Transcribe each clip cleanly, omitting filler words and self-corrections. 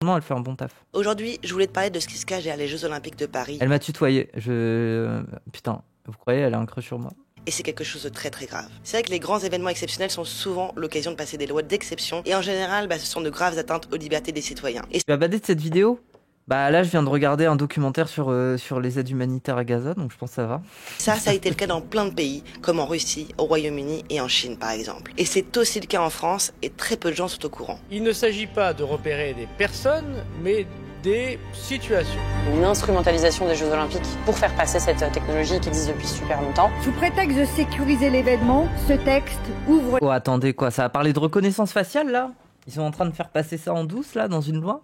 Non, elle fait un bon taf. Aujourd'hui, je voulais te parler de ce qui se cache derrière les Jeux Olympiques de Paris. Elle m'a tutoyé. Putain, vous croyez, elle a un crush sur moi? Et c'est quelque chose de très très grave. C'est vrai que les grands événements exceptionnels sont souvent l'occasion de passer des lois d'exception, et en général, ce sont de graves atteintes aux libertés des citoyens. Et Tu vas bader de cette vidéo? Bah là, je viens de regarder un documentaire sur les aides humanitaires à Gaza, donc je pense que ça va. ça a été le cas dans plein de pays, comme en Russie, au Royaume-Uni et en Chine par exemple. Et c'est aussi le cas en France, et très peu de gens sont au courant. Il ne s'agit pas de repérer des personnes, mais des situations. Une instrumentalisation des Jeux Olympiques pour faire passer cette technologie qui existe depuis super longtemps. Sous prétexte de sécuriser l'événement, ce texte ouvre... Oh attendez, quoi, ça a parlé de reconnaissance faciale là? Ils sont en train de faire passer ça en douce là, dans une loi?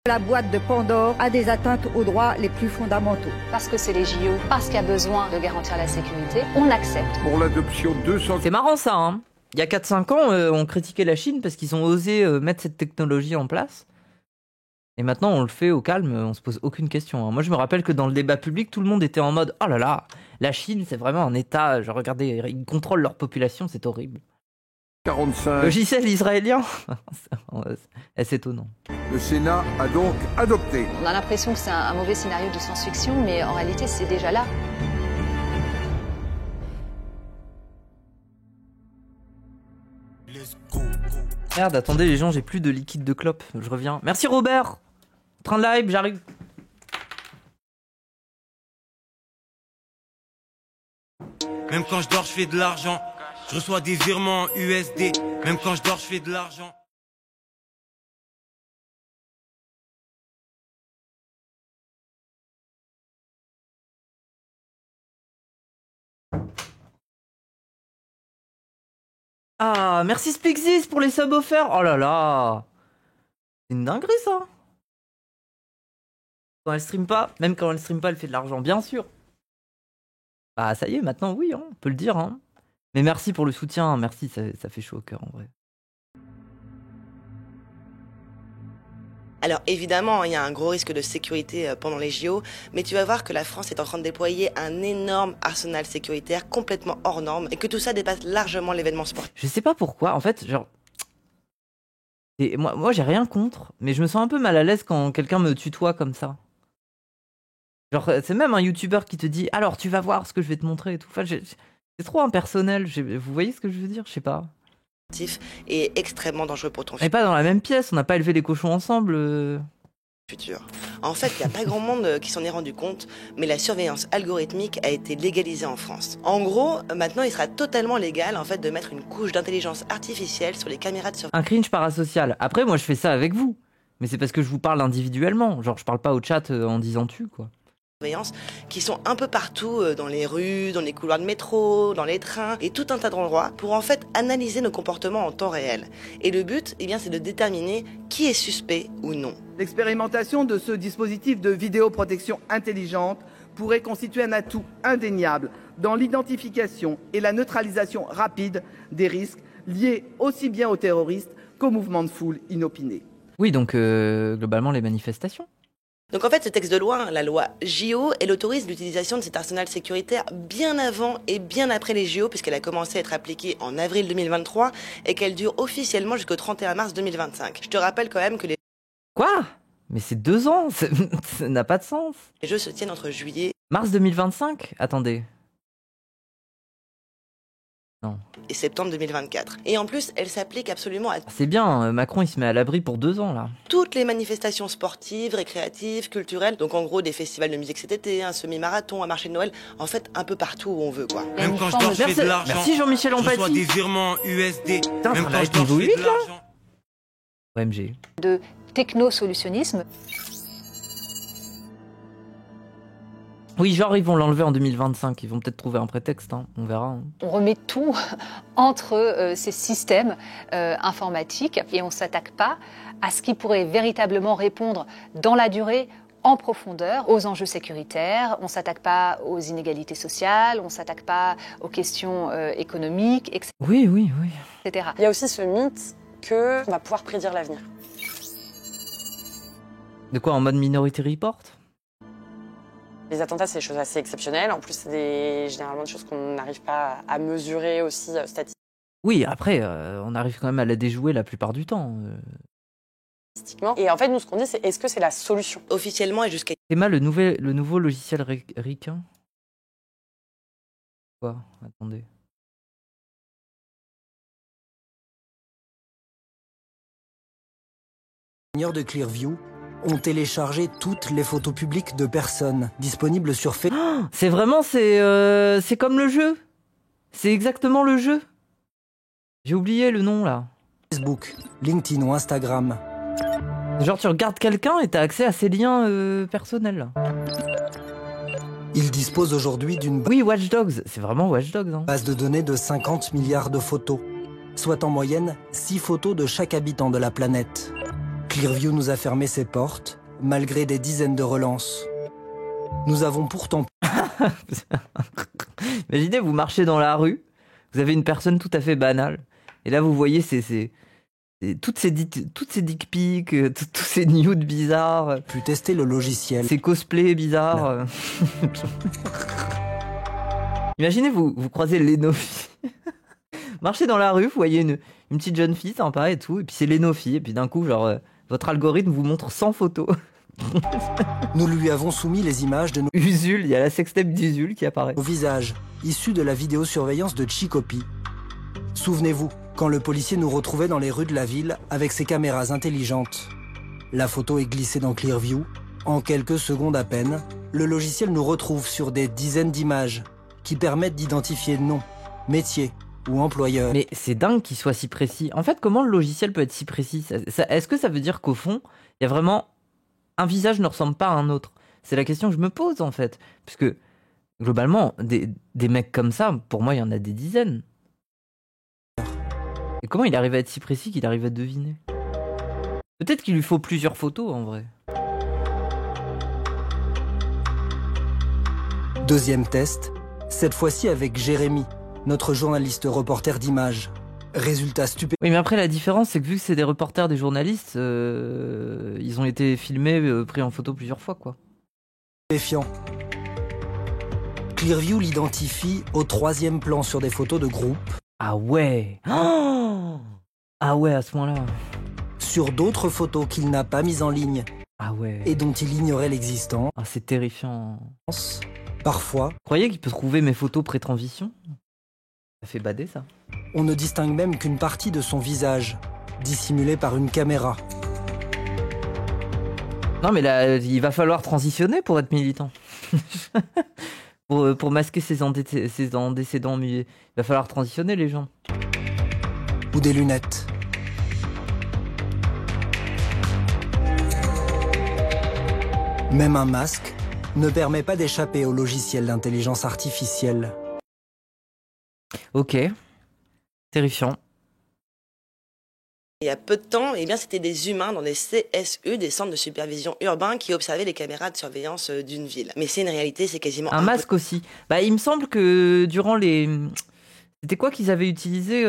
La boîte de Pandore a des atteintes aux droits les plus fondamentaux. Parce que c'est les JO, parce qu'il y a besoin de garantir la sécurité, on accepte. Pour l'adoption 200... C'est marrant ça, hein. Il y a 4-5 ans, on critiquait la Chine parce qu'ils ont osé mettre cette technologie en place. Et maintenant, on le fait au calme, on se pose aucune question. Hein. Moi, je me rappelle que dans le débat public, tout le monde était en mode « Oh là là, la Chine, c'est vraiment un État. Genre, regardez, ils contrôlent leur population, c'est horrible. » 45. Logiciel israélien. C'est étonnant. Le Sénat a donc adopté. On a l'impression que c'est un mauvais scénario de science-fiction, mais en réalité, c'est déjà là. Merde, attendez les gens, j'ai plus de liquide de clope. Je reviens. Merci Robert. Train de live, j'arrive. Même quand je dors, je fais de l'argent. Je reçois des virements en USD. Même quand je dors, je fais de l'argent. Ah, merci Spixis pour les subs offerts. Oh là là. C'est une dinguerie ça. Quand elle stream pas, même quand elle stream pas, elle fait de l'argent, bien sûr. Bah ça y est, maintenant oui, hein, on peut le dire. Hein. Mais merci pour le soutien, merci, ça fait chaud au cœur en vrai. Alors évidemment, il y a un gros risque de sécurité pendant les JO, mais tu vas voir que la France est en train de déployer un énorme arsenal sécuritaire complètement hors norme et que tout ça dépasse largement l'événement sportif. Je sais pas pourquoi, en fait, genre... Et moi j'ai rien contre, mais je me sens un peu mal à l'aise quand quelqu'un me tutoie comme ça. Genre, c'est même un youtubeur qui te dit « Alors, tu vas voir ce que je vais te montrer et tout. » Enfin, c'est trop impersonnel, vous voyez ce que je veux dire? Je sais pas. Et extrêmement dangereux pour ton On n'est pas dans la même pièce, on n'a pas élevé les cochons ensemble. futur. En fait, il n'y a pas grand monde qui s'en est rendu compte, mais la surveillance algorithmique a été légalisée en France. En gros, maintenant, il sera totalement légal en fait de mettre une couche d'intelligence artificielle sur les caméras de surveillance. Un cringe parasocial. Après, moi, je fais ça avec vous. Mais c'est parce que je vous parle individuellement. Genre, je parle pas au chat en disant tu, quoi. Qui sont un peu partout dans les rues, dans les couloirs de métro, dans les trains et tout un tas d'endroits pour en fait analyser nos comportements en temps réel. Et le but, c'est de déterminer qui est suspect ou non. L'expérimentation de ce dispositif de vidéoprotection intelligente pourrait constituer un atout indéniable dans l'identification et la neutralisation rapide des risques liés aussi bien aux terroristes qu'aux mouvements de foule inopinés. Oui, donc globalement les manifestations. Donc en fait, ce texte de loi, la loi JO, elle autorise l'utilisation de cet arsenal sécuritaire bien avant et bien après les JO, puisqu'elle a commencé à être appliquée en avril 2023 et qu'elle dure officiellement jusqu'au 31 mars 2025. Je te rappelle quand même que les... Quoi? Mais c'est 2 ans, ça n'a pas de sens. Les Jeux se tiennent entre juillet... Mars 2025? Attendez. Non. Et septembre 2024. Et en plus, elle s'applique absolument à... C'est bien, Macron il se met à l'abri pour 2 ans là. Toutes les manifestations sportives, récréatives, culturelles, donc en gros des festivals de musique cet été, un semi-marathon, un marché de Noël, en fait un peu partout où on veut quoi. Même quand je dors, je fais de l'argent. Merci Jean-Michel Je reçois Empathie. des virements USD. Putain, Même ça quand va je être dors, niveau je fais 8 de là. l'argent. OMG. De technosolutionnisme. Oui, genre ils vont l'enlever en 2025, ils vont peut-être trouver un prétexte, hein. On verra. Hein. On remet tout entre ces systèmes informatiques et on ne s'attaque pas à ce qui pourrait véritablement répondre dans la durée, en profondeur, aux enjeux sécuritaires. On ne s'attaque pas aux inégalités sociales, on ne s'attaque pas aux questions économiques, etc. Oui. Il y a aussi ce mythe qu'on va pouvoir prédire l'avenir. De quoi, en mode Minority Report? Les attentats, c'est des choses assez exceptionnelles. En plus, c'est généralement des choses qu'on n'arrive pas à mesurer aussi statistiquement. Oui, après, on arrive quand même à la déjouer la plupart du temps. Et en fait, nous, ce qu'on dit, c'est est-ce que c'est la solution? Officiellement et jusqu'à... Emma, le nouveau logiciel ricain. Quoi? Attendez. Les ingénieurs de Clearview ont téléchargé toutes les photos publiques de personnes disponibles sur Facebook. Oh, c'est vraiment, c'est comme le jeu. C'est exactement le jeu. J'ai oublié le nom là. Facebook, LinkedIn ou Instagram. Genre tu regardes quelqu'un et t'as accès à ses liens personnels là. Ils disposent aujourd'hui d'une Oui, Watch Dogs, c'est vraiment Watch Dogs. Hein. base de données de 50 milliards de photos, soit en moyenne 6 photos de chaque habitant de la planète. Clearview nous a fermé ses portes, malgré des dizaines de relances. Nous avons pourtant... Imaginez, vous marchez dans la rue, vous avez une personne tout à fait banale, et là vous voyez toutes ces dick pics, tous ces nudes bizarres. Pu tester le logiciel. Ces cosplays bizarres. Imaginez, vous croisez Lenofi. Marchez dans la rue, vous voyez une petite jeune fille sympa et tout, et puis c'est Lenofi, et puis d'un coup, genre, votre algorithme vous montre 100 photos. Nous lui avons soumis les images de nos Usul, il y a la sextape d'Usul qui apparaît. visages, issus de la vidéosurveillance de Chikopi. Souvenez-vous, quand le policier nous retrouvait dans les rues de la ville avec ses caméras intelligentes. La photo est glissée dans Clearview. En quelques secondes à peine, le logiciel nous retrouve sur des dizaines d'images qui permettent d'identifier nom, métier ou employeur. Mais c'est dingue qu'il soit si précis. En fait, comment le logiciel peut être si précis? Est-ce que ça veut dire qu'au fond, il y a vraiment un visage ne ressemble pas à un autre? C'est la question que je me pose en fait. Puisque globalement, des mecs comme ça, pour moi, il y en a des dizaines. Et comment il arrive à être si précis qu'il arrive à deviner? Peut-être qu'il lui faut plusieurs photos en vrai. Deuxième test, cette fois-ci avec Jérémy, notre journaliste reporter d'images. Résultat stupéfiant. Oui, mais après la différence, c'est que vu que c'est des reporters, des journalistes, ils ont été filmés, pris en photo plusieurs fois, quoi. Clearview l'identifie au 3e plan sur des photos de groupe. Ah ouais. Oh, ah ouais, à ce point-là. Sur d'autres photos qu'il n'a pas mises en ligne. Ah ouais. Et dont il ignorait l'existence. Ah, c'est terrifiant. Parfois. Vous croyez qu'il peut trouver mes photos pré-transition? Ça fait bader, ça. On ne distingue même qu'une partie de son visage, dissimulée par une caméra. Non, mais là, il va falloir transitionner pour être militant. pour masquer ses antécédents, il va falloir transitionner, les gens. Ou des lunettes. Même un masque ne permet pas d'échapper au logiciel d'intelligence artificielle. Ok. Terrifiant. Il y a peu de temps, eh bien, c'était des humains dans des CSU, des centres de supervision urbains, qui observaient les caméras de surveillance d'une ville. Mais c'est une réalité, c'est quasiment... Un masque aussi. Bah, il me semble que durant les... C'était quoi qu'ils avaient utilisé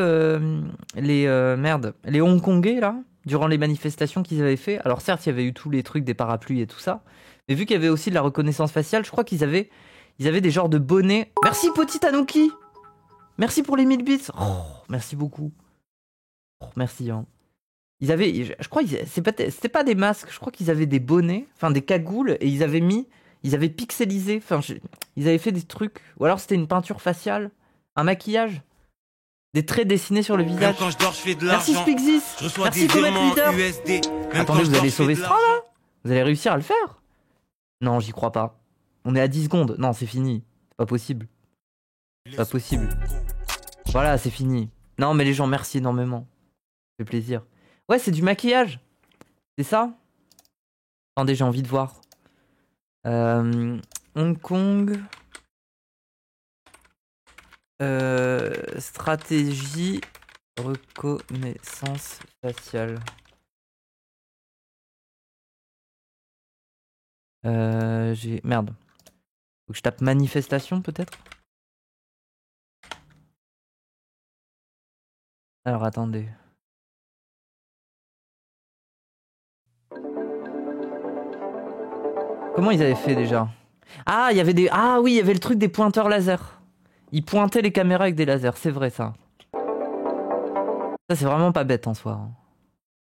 les Hongkongais, là, durant les manifestations qu'ils avaient fait. Alors certes, il y avait eu tous les trucs des parapluies et tout ça, mais vu qu'il y avait aussi de la reconnaissance faciale, je crois qu'ils avaient des genres de bonnets. Merci, petit Anouki. Merci pour les 1000 bits. Oh, merci beaucoup. Oh, merci, hein. Ils avaient, je crois, c'était pas des masques, je crois qu'ils avaient des bonnets, enfin des cagoules, et ils avaient pixelisé, enfin, ils avaient fait des trucs, ou alors c'était une peinture faciale, un maquillage, des traits dessinés sur le visage. Quand je dors, je fais de Merci l'argent. Spixis, Je reçois merci des Comet virements Leader. USD. Même Attendez, quand je vous dors, allez je fais sauver de ce train l'argent. là? Vous allez réussir à le faire? Non, j'y crois pas. On est à 10 secondes, non, c'est fini, c'est pas possible. C'est pas possible. Voilà, c'est fini. Non, mais les gens, merci énormément. Ça fait plaisir. Ouais, c'est du maquillage. C'est ça? Attendez, j'ai envie de voir. Hong Kong. Stratégie reconnaissance faciale. Merde. Faut que je tape manifestation peut-être? Alors attendez. Comment ils avaient fait déjà? Ah, il y avait ah oui, il y avait le truc des pointeurs laser. Ils pointaient les caméras avec des lasers, c'est vrai ça. Ça c'est vraiment pas bête en soi.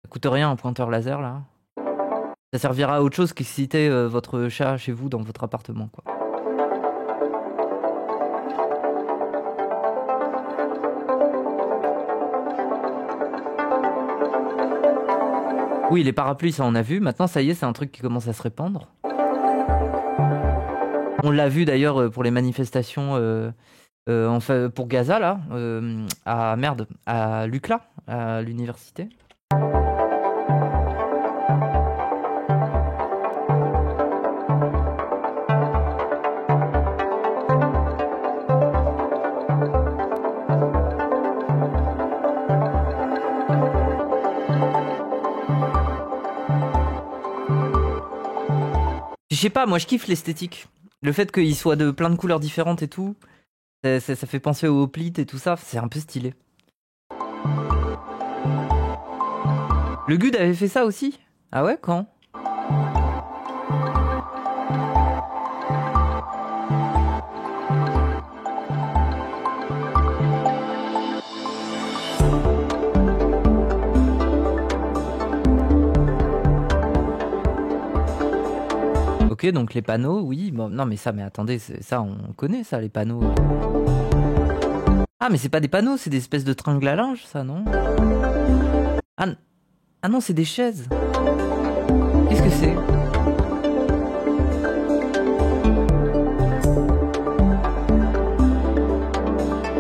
Ça coûte rien un pointeur laser là. Ça servira à autre chose qu'exciter votre chat chez vous dans votre appartement quoi. Oui, les parapluies, ça on a vu. Maintenant, ça y est, c'est un truc qui commence à se répandre. On l'a vu d'ailleurs pour les manifestations enfin, pour Gaza, là, à l'UCLA, à l'université. Je sais pas, moi je kiffe l'esthétique. Le fait qu'il soit de plein de couleurs différentes et tout, ça fait penser aux hoplites et tout ça, c'est un peu stylé. Le Gud avait fait ça aussi? Ah ouais, quand? Ok, donc les panneaux, oui. Bon, non, mais attendez, ça, on connaît ça, les panneaux. Ah, mais c'est pas des panneaux, c'est des espèces de tringles à linge, ça, non? Ah non, c'est des chaises. Qu'est-ce que c'est?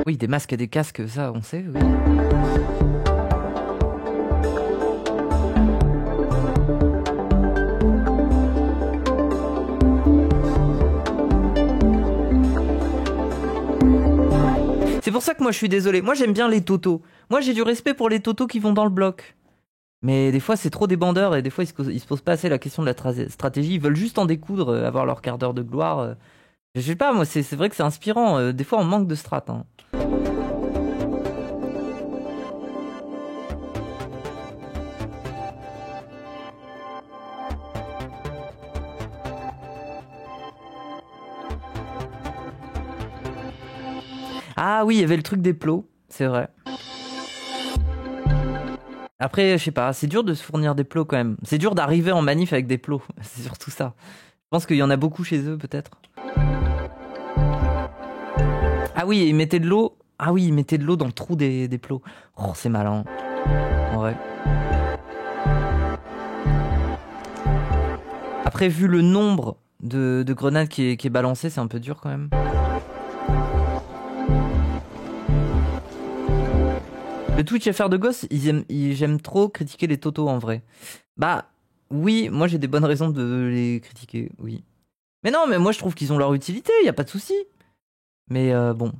Oui, des masques et des casques, ça, on sait, oui. C'est pour ça que moi je suis désolé. Moi j'aime bien les totos. Moi j'ai du respect pour les totos qui vont dans le bloc. Mais des fois c'est trop des bandeurs et des fois ils se posent pas assez la question de la stratégie. Ils veulent juste en découdre, avoir leur quart d'heure de gloire. Je sais pas, moi c'est vrai que c'est inspirant. Des fois on manque de strat. Hein. Ah oui, il y avait le truc des plots, c'est vrai. Après, je sais pas, c'est dur de se fournir des plots quand même. C'est dur d'arriver en manif avec des plots, c'est surtout ça. Je pense qu'il y en a beaucoup chez eux, peut-être. Ah oui, ils mettaient de l'eau. Ah oui, ils mettaient de l'eau dans le trou des plots. Oh, c'est malin. En vrai. Après, vu le nombre de grenades qui est balancé, c'est un peu dur quand même. Le Twitch FR de Gosse, j'aime trop critiquer les totos en vrai. Bah oui, moi j'ai des bonnes raisons de les critiquer, oui. Mais non, mais moi je trouve qu'ils ont leur utilité, y a pas de souci. Mais bon.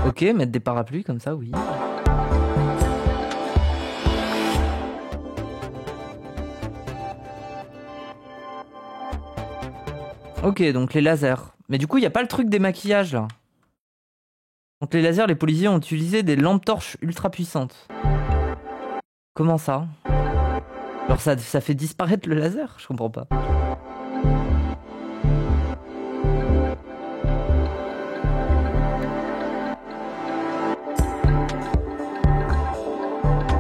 Ok, mettre des parapluies comme ça, oui. Ok, donc les lasers. Mais du coup, il n'y a pas le truc des maquillages, là. Donc les lasers, les policiers ont utilisé des lampes torches ultra puissantes. Comment ça? Alors ça fait disparaître le laser? Je comprends pas.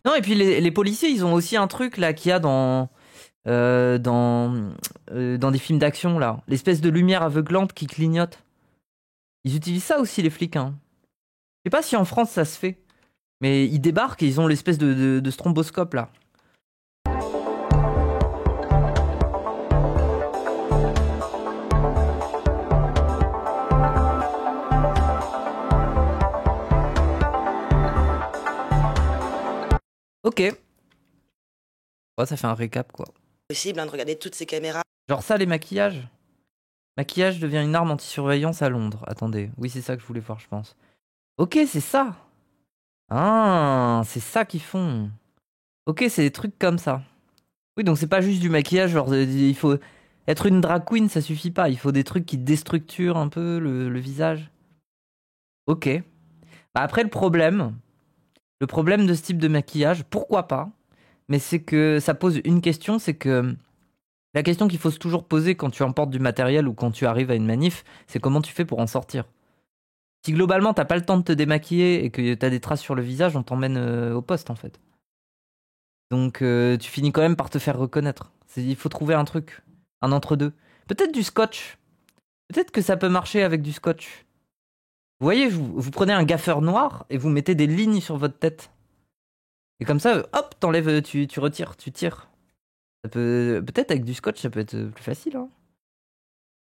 Non, et puis les policiers, ils ont aussi un truc là qu'il y a dans des films d'action là, l'espèce de lumière aveuglante qui clignote. Ils utilisent ça aussi les flics. Hein. Je sais pas si en France ça se fait, mais ils débarquent et ils ont l'espèce de stromboscope là. Ok. Oh, ça fait un récap, quoi. Possible de regarder toutes ces caméras. Genre ça, les maquillages. Maquillage devient une arme anti-surveillance à Londres. Attendez, oui, c'est ça que je voulais voir, je pense. Ok, c'est ça. Ah, c'est ça qu'ils font. Ok, c'est des trucs comme ça. Oui, donc c'est pas juste du maquillage, genre il faut être une drag queen, ça suffit pas. Il faut des trucs qui déstructurent un peu le visage. Ok. Bah après, le problème, Le problème de ce type de maquillage, pourquoi pas, mais c'est que ça pose une question, c'est que la question qu'il faut toujours poser quand tu emportes du matériel ou quand tu arrives à une manif, c'est comment tu fais pour en sortir. Si globalement t'as pas le temps de te démaquiller et que t'as des traces sur le visage, on t'emmène au poste en fait. Donc tu finis quand même par te faire reconnaître. Il faut trouver un truc, un entre-deux. Peut-être du scotch. Peut-être que ça peut marcher avec du scotch. Vous voyez, vous prenez un gaffeur noir et vous mettez des lignes sur votre tête. Et comme ça, hop, t'enlèves, tu retires, tu tires. Peut-être avec du scotch, ça peut être plus facile. Hein.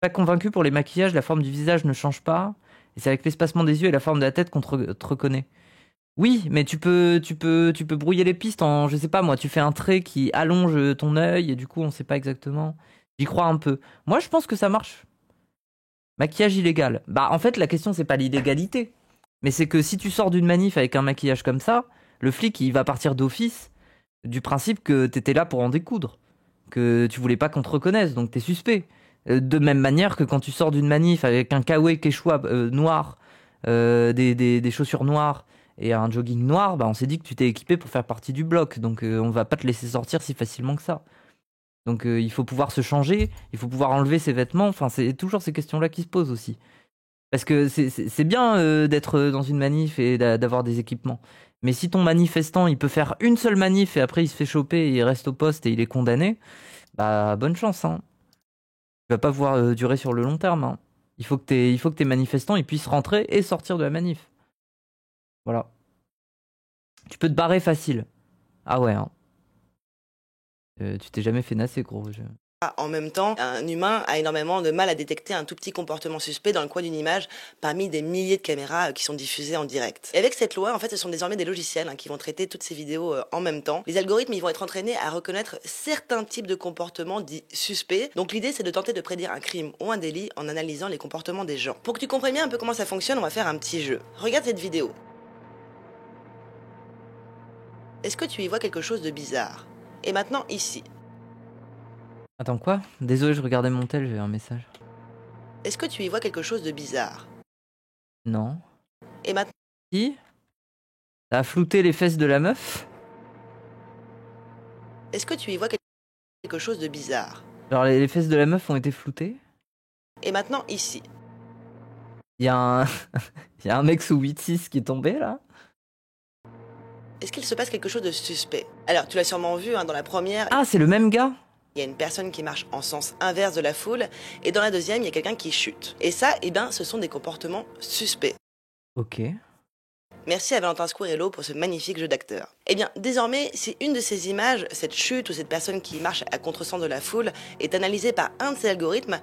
Pas convaincu pour les maquillages, la forme du visage ne change pas. Et c'est avec l'espacement des yeux et la forme de la tête qu'on te reconnaît. Oui, mais tu peux brouiller les pistes en, je sais pas moi, tu fais un trait qui allonge ton œil et du coup on sait pas exactement. J'y crois un peu. Moi je pense que ça marche. Maquillage illégal. Bah en fait la question c'est pas l'illégalité. Mais c'est que si tu sors d'une manif avec un maquillage comme ça, le flic il va partir d'office du principe que t'étais là pour en découdre. Que tu voulais pas qu'on te reconnaisse, donc t'es suspect. De même manière que quand tu sors d'une manif avec un kawaii quechua noir, des chaussures noires et un jogging noir, bah on s'est dit que tu t'es équipé pour faire partie du bloc. Donc on va pas te laisser sortir si facilement que ça. Donc il faut pouvoir se changer, il faut pouvoir enlever ses vêtements. Enfin, c'est toujours ces questions-là qui se posent aussi. Parce que c'est bien d'être dans une manif et d'avoir des équipements. Mais si ton manifestant, il peut faire une seule manif et après il se fait choper et il reste au poste et il est condamné, bah bonne chance. Hein. Tu vas pas pouvoir durer sur le long terme. Hein. Il faut que tes manifestants ils puissent rentrer et sortir de la manif. Voilà. Tu peux te barrer facile. Ah ouais. Hein. Tu t'es jamais fait nasser, gros. En même temps, un humain a énormément de mal à détecter un tout petit comportement suspect dans le coin d'une image parmi des milliers de caméras qui sont diffusées en direct. Et avec cette loi, en fait, ce sont désormais des logiciels qui vont traiter toutes ces vidéos en même temps. Les algorithmes, ils vont être entraînés à reconnaître certains types de comportements dits suspects. Donc l'idée, c'est de tenter de prédire un crime ou un délit en analysant les comportements des gens. Pour que tu comprennes bien un peu comment ça fonctionne, on va faire un petit jeu. Regarde cette vidéo. Est-ce que tu y vois quelque chose de bizarre? Et maintenant, ici. Attends, quoi? Désolé, je regardais mon tel, j'ai un message. Est-ce que tu y vois quelque chose de bizarre? Non. Et maintenant... Si? T'as flouté les fesses de la meuf? Est-ce que tu y vois quelque chose de bizarre? Genre les fesses de la meuf ont été floutées? Et maintenant, ici. Il y a un mec sous 8-6 qui est tombé, là? Est-ce qu'il se passe quelque chose de suspect? Alors, tu l'as sûrement vu dans la première... Ah, c'est le même gars? Il y a une personne qui marche en sens inverse de la foule, et dans la deuxième, il y a quelqu'un qui chute. Et ça, ce sont des comportements suspects. Ok. Merci à Valentin Squirello pour ce magnifique jeu d'acteur. Eh bien, désormais, si une de ces images, cette chute ou cette personne qui marche à contresens de la foule, est analysée par un de ces algorithmes,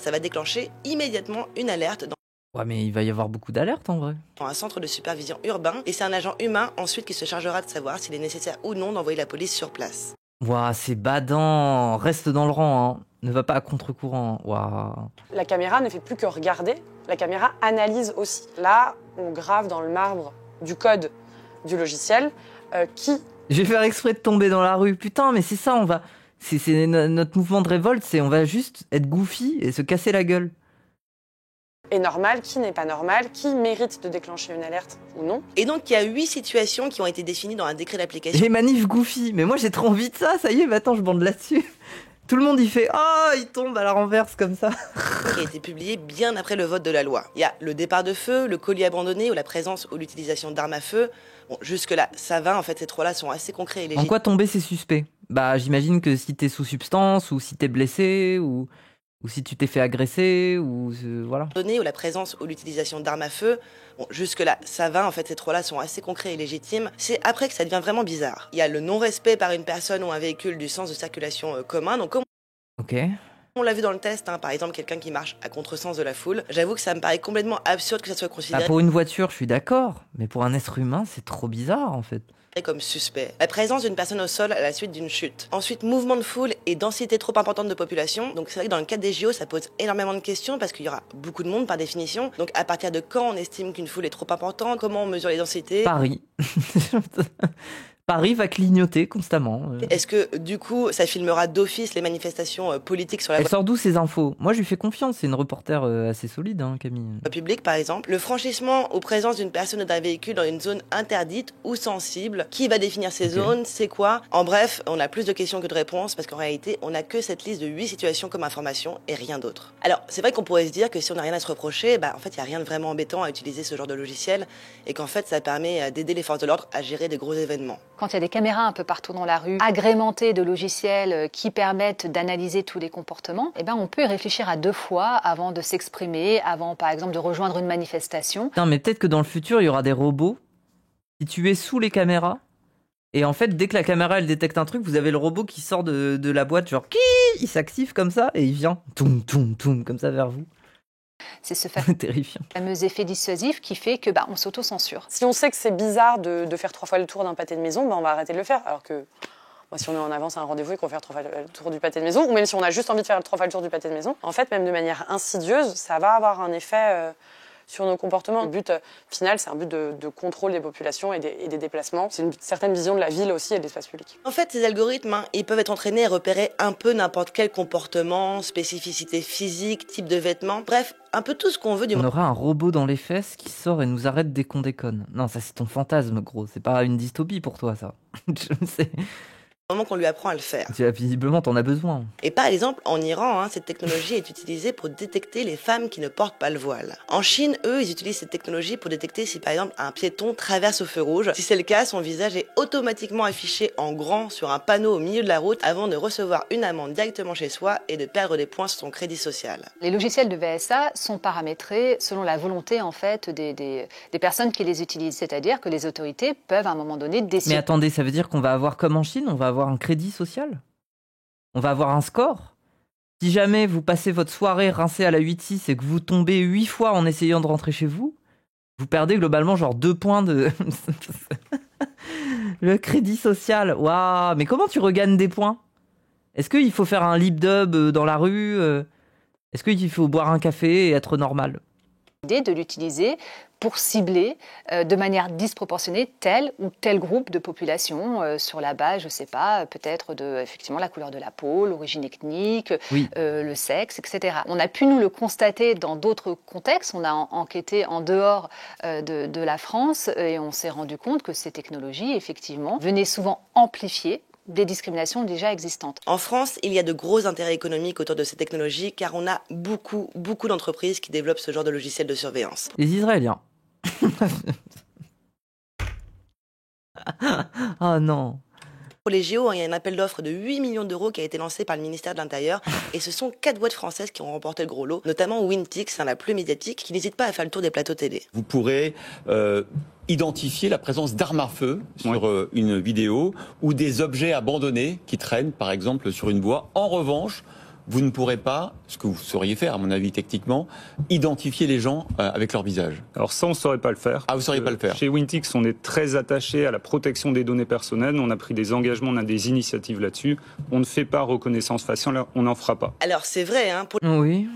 ça va déclencher immédiatement une alerte dans Ouais, mais il va y avoir beaucoup d'alertes en vrai. un centre de supervision urbain, et c'est un agent humain ensuite qui se chargera de savoir s'il est nécessaire ou non d'envoyer la police sur place. Ouah, c'est badant. Reste dans le rang, hein. Ne va pas à contre-courant. Ouah. La caméra ne fait plus que regarder, la caméra analyse aussi. Là, on grave dans le marbre du code du logiciel qui... Je vais faire exprès de tomber dans la rue. Putain, mais c'est ça, on va... C'est notre mouvement de révolte, c'est on va juste être goofy et se casser la gueule. est normal, qui n'est pas normal, qui mérite de déclencher une alerte ou non. Et donc, il y a 8 situations qui ont été définies dans un décret d'application. Les manifs goofy, mais moi j'ai trop envie de ça y est, maintenant je bande là-dessus. Tout le monde y fait « Oh, il tombe à la renverse comme ça !» Qui a été publié bien après le vote de la loi. Il y a le départ de feu, le colis abandonné ou la présence ou l'utilisation d'armes à feu. Bon, jusque-là, ça va, en fait, ces trois-là sont assez concrets et légitimes. En quoi tomber, c'est suspect? Bah, j'imagine que si t'es sous substance, ou si t'es blessé, ou si tu t'es fait agresser, ou voilà. Ou la présence ou l'utilisation d'armes à feu. Bon, jusque-là, ça va, en fait, ces trois-là sont assez concrets et légitimes. C'est après que ça devient vraiment bizarre. Il y a le non-respect par une personne ou un véhicule du sens de circulation commun. Donc, comme on l'a vu dans le test, par exemple, quelqu'un qui marche à contresens de la foule, j'avoue que ça me paraît complètement absurde que ça soit considéré... Bah, pour une voiture, je suis d'accord, mais pour un être humain, c'est trop bizarre, en fait. Comme suspect. La présence d'une personne au sol à la suite d'une chute. Ensuite, mouvement de foule et densité trop importante de population. Donc c'est vrai que dans le cadre des JO, ça pose énormément de questions parce qu'il y aura beaucoup de monde par définition. Donc à partir de quand on estime qu'une foule est trop importante? Comment on mesure les densités? Paris. Paris va clignoter constamment. Est-ce que, du coup, ça filmera d'office les manifestations politiques sur la Elle voie sort d'où ces infos? Moi, je lui fais confiance. C'est une reporter assez solide, hein, Camille. publique, par exemple? Le franchissement ou présence d'une personne ou d'un véhicule dans une zone interdite ou sensible? Qui va définir ces zones? C'est quoi? En bref, on a plus de questions que de réponses parce qu'en réalité, on n'a que cette liste de 8 situations comme information et rien d'autre. Alors, c'est vrai qu'on pourrait se dire que si on n'a rien à se reprocher, en fait, il n'y a rien de vraiment embêtant à utiliser ce genre de logiciel et qu'en fait, ça permet d'aider les forces de l'ordre à gérer des gros événements. Quand il y a des caméras un peu partout dans la rue, agrémentées de logiciels qui permettent d'analyser tous les comportements, on peut y réfléchir à 2 fois avant de s'exprimer, avant par exemple de rejoindre une manifestation. Non, mais peut-être que dans le futur, il y aura des robots situés sous les caméras. Et en fait, dès que la caméra elle détecte un truc, vous avez le robot qui sort de la boîte, genre il s'active comme ça et il vient toum toum toum comme ça vers vous. C'est ce terrifiant. fameux effet dissuasif qui fait que on s'auto-censure. Si on sait que c'est bizarre de faire 3 fois le tour d'un pâté de maison, on va arrêter de le faire. Alors que si on est en avance à un rendez-vous et qu'on va faire 3 fois le tour du pâté de maison, ou même si on a juste envie de faire 3 fois le tour du pâté de maison, en fait, même de manière insidieuse, ça va avoir un effet sur nos comportements. Le but final, c'est un but de contrôle des populations et des déplacements. C'est une certaine vision de la ville aussi et de l'espace public. En fait, ces algorithmes, ils peuvent être entraînés à repérer un peu n'importe quel comportement, spécificité physique, type de vêtements, bref, un peu tout ce qu'on veut du On monde. aura un robot dans les fesses qui sort et nous arrête dès qu'on déconne. Non, ça c'est ton fantasme, gros. C'est pas une dystopie pour toi, ça. Je sais. Au moment qu'on lui apprend à le faire. Visiblement, t'en as besoin. Et par exemple, en Iran, cette technologie est utilisée pour détecter les femmes qui ne portent pas le voile. En Chine, eux, ils utilisent cette technologie pour détecter si par exemple un piéton traverse au feu rouge. Si c'est le cas, son visage est automatiquement affiché en grand sur un panneau au milieu de la route avant de recevoir une amende directement chez soi et de perdre des points sur son crédit social. Les logiciels de VSA sont paramétrés selon la volonté en fait des personnes qui les utilisent, c'est-à-dire que les autorités peuvent à un moment donné décider. Mais attendez, ça veut dire qu'on va avoir comme en Chine, on va avoir un crédit social? On va avoir un score? Si jamais vous passez votre soirée rincée à la 8-6 et que vous tombez 8 fois en essayant de rentrer chez vous, vous perdez globalement genre 2 points de... Le crédit social, waouh! Mais comment tu regagnes des points? Est-ce qu'il faut faire un lip dub dans la rue? Est-ce qu'il faut boire un café et être normal? De l'utiliser pour cibler de manière disproportionnée tel ou tel groupe de population sur la base, je sais pas, peut-être de effectivement la couleur de la peau, l'origine ethnique, le sexe, etc. On a pu nous le constater dans d'autres contextes. On a enquêté en dehors de la France et on s'est rendu compte que ces technologies, effectivement, venaient souvent amplifier des discriminations déjà existantes. En France, il y a de gros intérêts économiques autour de ces technologies car on a beaucoup d'entreprises qui développent ce genre de logiciel de surveillance. Les Israéliens. Oh non. Pour les JO, il y a un appel d'offres de 8 millions d'euros qui a été lancé par le ministère de l'Intérieur et ce sont 4 boîtes françaises qui ont remporté le gros lot, notamment Wintix, la plus médiatique, qui n'hésite pas à faire le tour des plateaux télé. Vous pourrez identifier la présence d'armes à feu sur une vidéo ou des objets abandonnés qui traînent, par exemple, sur une voie. En revanche, vous ne pourrez pas, ce que vous sauriez faire, à mon avis, techniquement, identifier les gens avec leur visage. Alors ça, on ne saurait pas le faire. Ah, vous ne sauriez pas le faire. Chez Wintix, on est très attaché à la protection des données personnelles. On a pris des engagements, on a des initiatives là-dessus. On ne fait pas reconnaissance faciale, on n'en fera pas. Alors, c'est vrai, pour oui.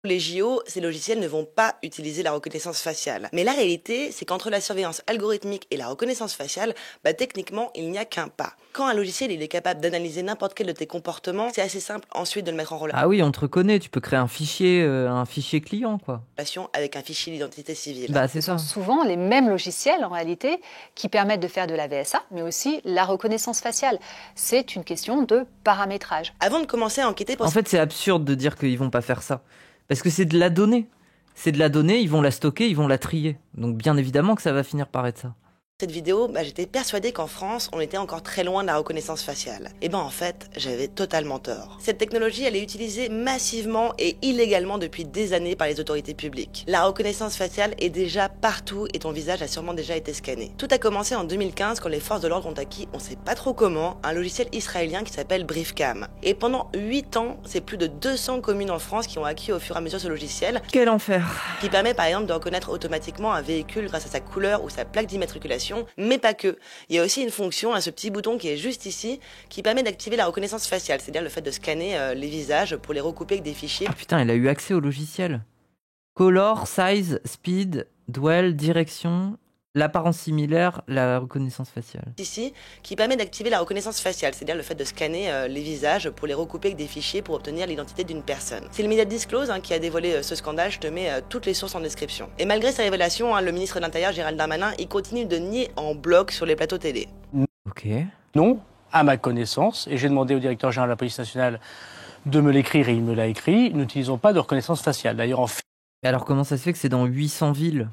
les JO, ces logiciels ne vont pas utiliser la reconnaissance faciale. Mais la réalité, c'est qu'entre la surveillance algorithmique et la reconnaissance faciale, techniquement, il n'y a qu'un pas. Quand un logiciel il est capable d'analyser n'importe quel de tes comportements, c'est assez simple ensuite de le mettre en relation. Ah oui, on te reconnaît, tu peux créer un fichier client, quoi. Avec un fichier d'identité civile. C'est ça. Souvent les mêmes logiciels, en réalité, qui permettent de faire de la VSA, mais aussi la reconnaissance faciale. C'est une question de paramétrage. Avant de commencer à enquêter... En fait, c'est absurde de dire qu'ils vont pas faire ça. Parce que c'est de la donnée. C'est de la donnée, ils vont la stocker, ils vont la trier. Donc bien évidemment que ça va finir par être ça. Cette vidéo, j'étais persuadée qu'en France, on était encore très loin de la reconnaissance faciale. Et en fait, j'avais totalement tort. Cette technologie, elle est utilisée massivement et illégalement depuis des années par les autorités publiques. La reconnaissance faciale est déjà partout et ton visage a sûrement déjà été scanné. Tout a commencé en 2015 quand les forces de l'ordre ont acquis, on sait pas trop comment, un logiciel israélien qui s'appelle Briefcam. Et pendant 8 ans, c'est plus de 200 communes en France qui ont acquis au fur et à mesure ce logiciel. Quel enfer! Qui permet par exemple de reconnaître automatiquement un véhicule grâce à sa couleur ou sa plaque d'immatriculation. Mais pas que. Il y a aussi une fonction, ce petit bouton qui est juste ici, qui permet d'activer la reconnaissance faciale, c'est-à-dire le fait de scanner les visages pour les recouper avec des fichiers. Ah putain, il a eu accès au logiciel. Color, size, speed, dwell, direction, L'apparence similaire, la reconnaissance faciale. Ici, qui permet d'activer la reconnaissance faciale, c'est-à-dire le fait de scanner les visages pour les recouper avec des fichiers pour obtenir l'identité d'une personne. C'est le Media Disclose qui a dévoilé ce scandale, je te mets toutes les sources en description. Et malgré ces révélations, le ministre de l'Intérieur, Gérald Darmanin, il continue de nier en bloc sur les plateaux télé. Ok. Non, à ma connaissance, et j'ai demandé au directeur général de la police nationale de me l'écrire et il me l'a écrit, nous n'utilisons pas de reconnaissance faciale. D'ailleurs, en Alors comment ça se fait que c'est dans 800 villes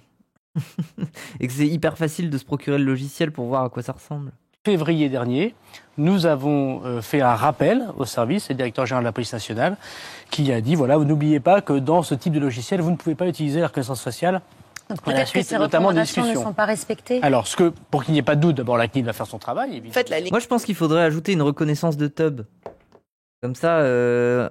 et que c'est hyper facile de se procurer le logiciel pour voir à quoi ça ressemble? février dernier, nous avons fait un rappel au service, et le directeur général de la police nationale, qui a dit, voilà, vous n'oubliez pas que dans ce type de logiciel, vous ne pouvez pas utiliser la reconnaissance faciale. Peut-être que ces recommandations ne sont pas respectées. Alors, pour qu'il n'y ait pas de doute, d'abord la CNIL va faire son travail. Évidemment. Moi je pense qu'il faudrait ajouter une reconnaissance de tub. Comme ça,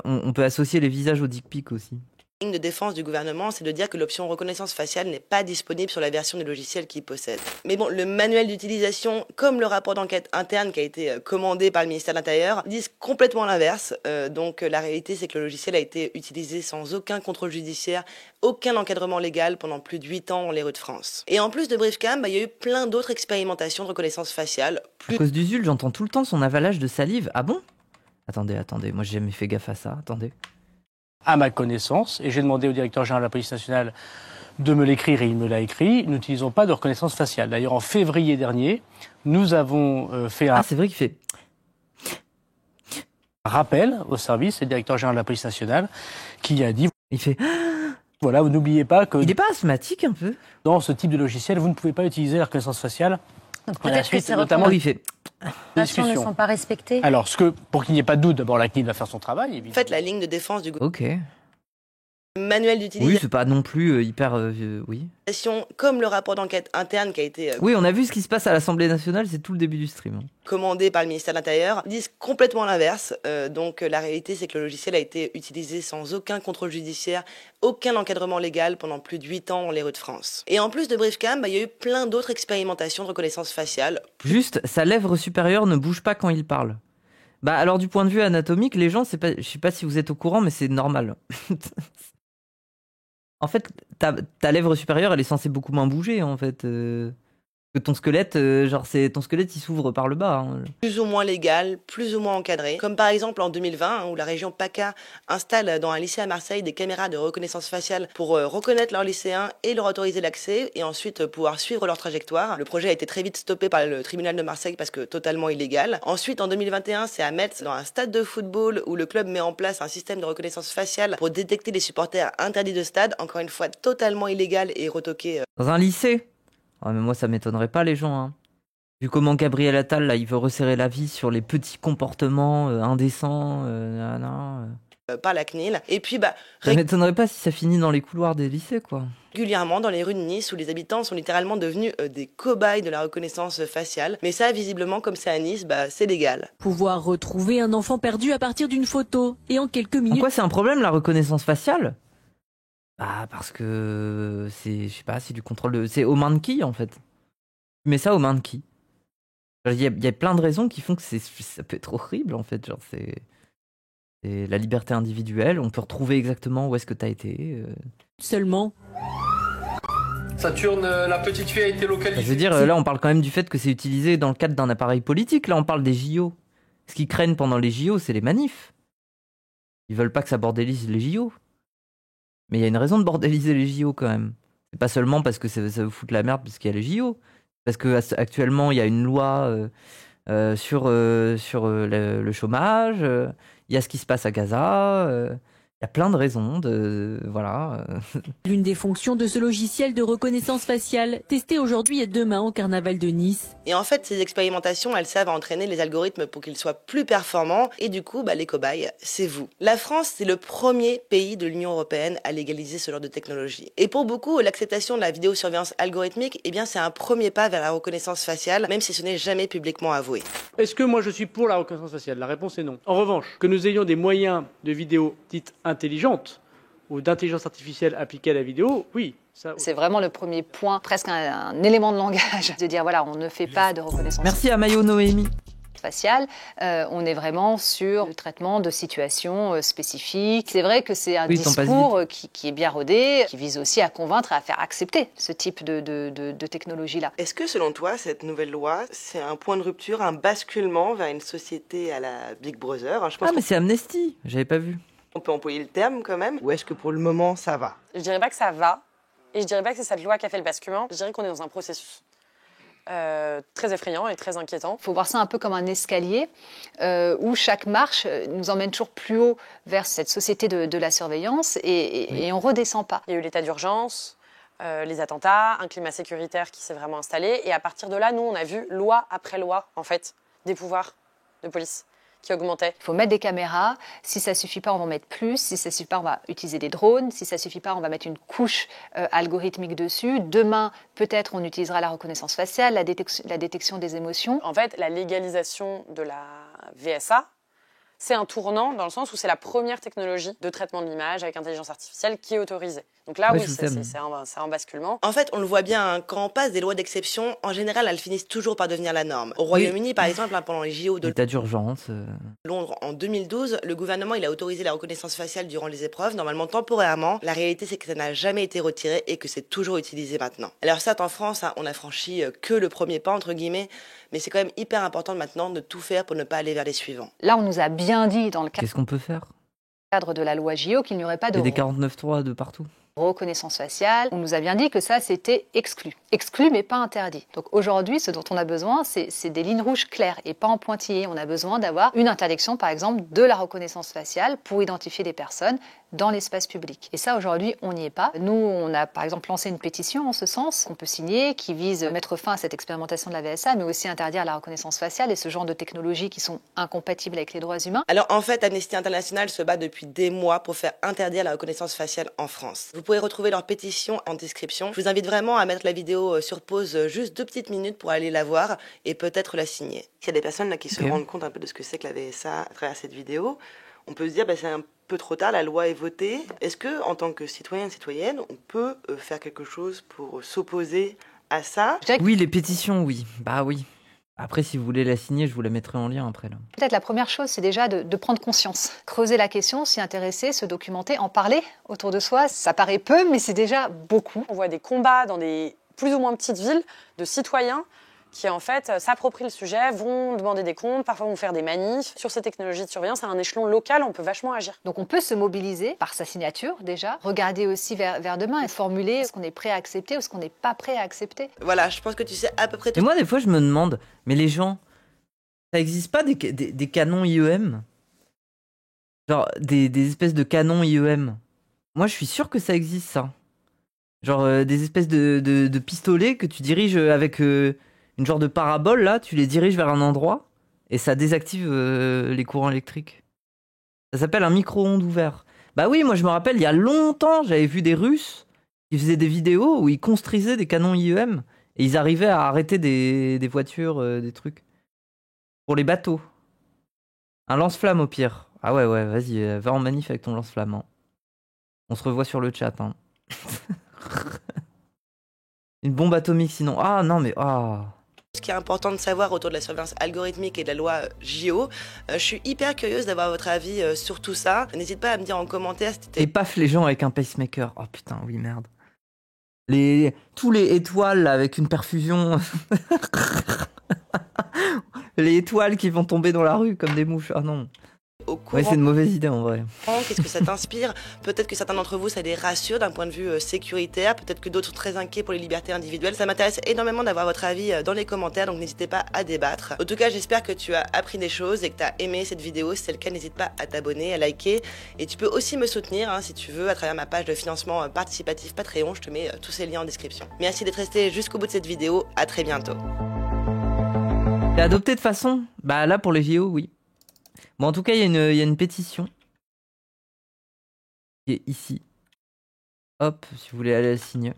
on peut associer les visages au dick pic aussi. La ligne de défense du gouvernement, c'est de dire que l'option reconnaissance faciale n'est pas disponible sur la version du logiciel qu'il possède. Mais bon, le manuel d'utilisation, comme le rapport d'enquête interne qui a été commandé par le ministère de l'Intérieur, disent complètement l'inverse. Donc la réalité, c'est que le logiciel a été utilisé sans aucun contrôle judiciaire, aucun encadrement légal pendant plus de 8 ans dans les rues de France. Et en plus de Briefcam, il y a eu plein d'autres expérimentations de reconnaissance faciale. À cause d'Usul, j'entends tout le temps son avalage de salive. Ah bon? Attendez, moi j'ai jamais fait gaffe à ça, attendez. À ma connaissance, et j'ai demandé au directeur général de la police nationale de me l'écrire et il me l'a écrit, nous n'utilisons pas de reconnaissance faciale. D'ailleurs, en février dernier, nous avons fait un... Ah, c'est vrai qu'il fait... rappel au service, et le directeur général de la police nationale, qui a dit... Il fait... Voilà, vous n'oubliez pas que... Il n'est pas asthmatique un peu? Dans ce type de logiciel, vous ne pouvez pas utiliser la reconnaissance faciale. Peut-être que ces notamment, recommandations ne sont pas respectées. Alors, pour qu'il n'y ait pas de doute, d'abord la CNIL va faire son travail. Évidemment. En fait, la ligne de défense du gouvernement. Ok. Manuel d'utilisation. Oui, c'est pas non plus hyper... oui. Comme le rapport d'enquête interne qui a été... Oui, on a vu ce qui se passe à l'Assemblée nationale, c'est tout le début du stream. Commandé par le ministère de l'Intérieur, disent complètement l'inverse. Donc la réalité, c'est que le logiciel a été utilisé sans aucun contrôle judiciaire, aucun encadrement légal pendant plus de 8 ans dans les rues de France. Et en plus de Briefcam, il y a eu plein d'autres expérimentations de reconnaissance faciale. Juste, sa lèvre supérieure ne bouge pas quand il parle. Bah alors du point de vue anatomique, les gens, je sais pas si vous êtes au courant, mais c'est normal. En fait, ta lèvre supérieure, elle est censée beaucoup moins bouger, en fait. Que ton squelette, ton squelette, il s'ouvre par le bas. Hein. Plus ou moins légal, plus ou moins encadré. Comme par exemple en 2020, où la région PACA installe dans un lycée à Marseille des caméras de reconnaissance faciale pour reconnaître leurs lycéens et leur autoriser l'accès, et ensuite pouvoir suivre leur trajectoire. Le projet a été très vite stoppé par le tribunal de Marseille parce que totalement illégal. Ensuite, en 2021, c'est à Metz, dans un stade de football, où le club met en place un système de reconnaissance faciale pour détecter les supporters interdits de stade, encore une fois totalement illégal et retoqué. Dans un lycée? Ah, mais moi, ça m'étonnerait pas, les gens. Hein. Vu comment Gabriel Attal, là, il veut resserrer la vis sur les petits comportements indécents, par la CNIL. Et puis, ça m'étonnerait pas si ça finit dans les couloirs des lycées, quoi. Régulièrement dans les rues de Nice, où les habitants sont littéralement devenus des cobayes de la reconnaissance faciale. Mais ça, visiblement, comme c'est à Nice, c'est légal. Pouvoir retrouver un enfant perdu à partir d'une photo et en quelques minutes... En quoi c'est un problème, la reconnaissance faciale? Ah, parce que c'est, je sais pas, c'est du contrôle c'est aux mains de qui, en fait? Tu mets ça aux mains de qui? Il y a plein de raisons qui font que ça peut être horrible, en fait. Genre, c'est la liberté individuelle, on peut retrouver exactement où est-ce que t'as été. Seulement. Saturne, la petite fille a été localisée. Je veux dire, là, on parle quand même du fait que c'est utilisé dans le cadre d'un appareil politique. Là, on parle des JO. Ce qu'ils craignent pendant les JO, c'est les manifs. Ils veulent pas que ça bordélise les JO. Mais il y a une raison de bordéliser les JO quand même. C'est pas seulement parce que ça vous fout la merde parce qu'il y a les JO. Parce que actuellement il y a une loi sur le chômage. Il y a ce qui se passe à Gaza. Il y a plein de raisons voilà. L'une des fonctions de ce logiciel de reconnaissance faciale, testé aujourd'hui et demain au carnaval de Nice. Et en fait, ces expérimentations, elles servent à entraîner les algorithmes pour qu'ils soient plus performants. Et du coup, les cobayes, c'est vous. La France, c'est le premier pays de l'Union européenne à légaliser ce genre de technologie. Et pour beaucoup, l'acceptation de la vidéosurveillance algorithmique, c'est un premier pas vers la reconnaissance faciale, même si ce n'est jamais publiquement avoué. Est-ce que moi je suis pour la reconnaissance faciale? La réponse est non. En revanche, que nous ayons des moyens de vidéo dites intelligente ou d'intelligence artificielle appliquée à la vidéo, oui. C'est vraiment le premier point, presque un élément de langage, de dire voilà, on ne fait pas de reconnaissance. Merci à Mayo Noémie. faciale, on est vraiment sur le traitement de situations spécifiques. C'est vrai que c'est un discours qui est bien rodé, qui vise aussi à convaincre et à faire accepter ce type de technologie-là. Est-ce que selon toi, cette nouvelle loi, c'est un point de rupture, un basculement vers une société à la Big Brother? Mais c'est Amnesty, j'avais pas vu. On peut employer le terme quand même, ou est-ce que pour le moment ça va? Je dirais pas que ça va, et je dirais pas que c'est cette loi qui a fait le basculement. Je dirais qu'on est dans un processus très effrayant et très inquiétant. Il faut voir ça un peu comme un escalier où chaque marche nous emmène toujours plus haut vers cette société de la surveillance et on redescend pas. Il y a eu l'état d'urgence, les attentats, un climat sécuritaire qui s'est vraiment installé, et à partir de là, nous, on a vu loi après loi, en fait, des pouvoirs de police qui augmentaient. Il faut mettre des caméras. Si ça suffit pas, on va en mettre plus. Si ça suffit pas, on va utiliser des drones. Si ça suffit pas, on va mettre une couche algorithmique dessus. Demain, peut-être, on utilisera la reconnaissance faciale, la détection des émotions. En fait, la légalisation de la VSA, c'est un tournant dans le sens où c'est la première technologie de traitement de l'image avec intelligence artificielle qui est autorisée. Donc là, oui, c'est un basculement. En fait, on le voit bien, hein, quand on passe des lois d'exception, en général, elles finissent toujours par devenir la norme. Au Royaume-Uni, par exemple, hein, pendant les JO de l'état d'urgence. Londres, en 2012, le gouvernement il a autorisé la reconnaissance faciale durant les épreuves, normalement temporairement. La réalité, c'est que ça n'a jamais été retiré et que c'est toujours utilisé maintenant. Alors certes, en France, hein, on a franchi que le premier pas, entre guillemets, mais c'est quand même hyper important maintenant de tout faire pour ne pas aller vers les suivants. Là, on nous a bien dit dans le Qu'est-ce qu'on peut faire? cadre de la loi JO qu'il n'y aurait pas de... Il y a des 49.3 de partout. Reconnaissance faciale, on nous a bien dit que ça c'était exclu. Exclu mais pas interdit. Donc aujourd'hui, ce dont on a besoin, c'est des lignes rouges claires et pas en pointillés. On a besoin d'avoir une interdiction, par exemple, de la reconnaissance faciale pour identifier des personnes dans l'espace public. Et ça, aujourd'hui, on n'y est pas. Nous, on a par exemple lancé une pétition en ce sens, qu'on peut signer, qui vise à mettre fin à cette expérimentation de la VSA, mais aussi interdire la reconnaissance faciale et ce genre de technologies qui sont incompatibles avec les droits humains. Alors en fait, Amnesty International se bat depuis des mois pour faire interdire la reconnaissance faciale en France. Vous pouvez retrouver leur pétition en description. Je vous invite vraiment à mettre la vidéo sur pause juste 2 petites minutes pour aller la voir et peut-être la signer. Il y a des personnes là qui se rendent compte un peu de ce que c'est que la VSA à travers cette vidéo. On peut se dire, c'est un peu trop tard, la loi est votée. Est-ce que, en tant que citoyenne, on peut faire quelque chose pour s'opposer à ça? Oui, les pétitions, oui. Bah oui. Après, si vous voulez la signer, je vous la mettrai en lien après. Là. Peut-être la première chose, c'est déjà de prendre conscience. Creuser la question, s'y intéresser, se documenter, en parler autour de soi. Ça paraît peu, mais c'est déjà beaucoup. On voit des combats dans des plus ou moins petites villes de citoyens qui en fait s'approprient le sujet, vont demander des comptes, parfois vont faire des manifs. Sur ces technologies de surveillance, à un échelon local, on peut vachement agir. Donc on peut se mobiliser par sa signature déjà, regarder aussi vers demain et formuler ce qu'on est prêt à accepter ou ce qu'on n'est pas prêt à accepter. Voilà, je pense que tu sais à peu près tout. Et moi, des fois, je me demande, mais les gens, ça n'existe pas des canons IEM? Genre des espèces de canons IEM? Moi, je suis sûr que ça existe, ça. Genre des espèces de pistolets que tu diriges avec... une genre de parabole, là, tu les diriges vers un endroit et ça désactive les courants électriques. Ça s'appelle un micro-ondes ouvert. Bah oui, moi je me rappelle, il y a longtemps, j'avais vu des Russes qui faisaient des vidéos où ils construisaient des canons IEM et ils arrivaient à arrêter des voitures, des trucs. Pour les bateaux. Un lance-flamme au pire. Ah ouais, vas-y, va en manif avec ton lance-flamme. Hein. On se revoit sur le chat. Hein. Une bombe atomique sinon. Ah non mais... Ce qui est important de savoir autour de la surveillance algorithmique et de la loi JO, je suis hyper curieuse d'avoir votre avis sur tout ça. N'hésite pas à me dire en commentaire si Et paf les gens avec un pacemaker. Oh putain, oui merde. Tous les étoiles là, avec une perfusion. Les étoiles qui vont tomber dans la rue comme des mouches. Ah non. Ouais, c'est une mauvaise idée en vrai. Qu'est-ce que ça t'inspire? Peut-être que certains d'entre vous, ça les rassure d'un point de vue sécuritaire. Peut-être que d'autres sont très inquiets pour les libertés individuelles. Ça m'intéresse énormément d'avoir votre avis dans les commentaires, donc n'hésitez pas à débattre. En tout cas, j'espère que tu as appris des choses et que tu as aimé cette vidéo. Si c'est le cas, n'hésite pas à t'abonner, à liker. Et tu peux aussi me soutenir, si tu veux, à travers ma page de financement participatif Patreon. Je te mets tous ces liens en description. Merci d'être resté jusqu'au bout de cette vidéo. À très bientôt. T'es adopté de façon? Bah là, pour les JO, oui. Bon, en tout cas, il y a une pétition qui est ici. Hop, si vous voulez aller la signer.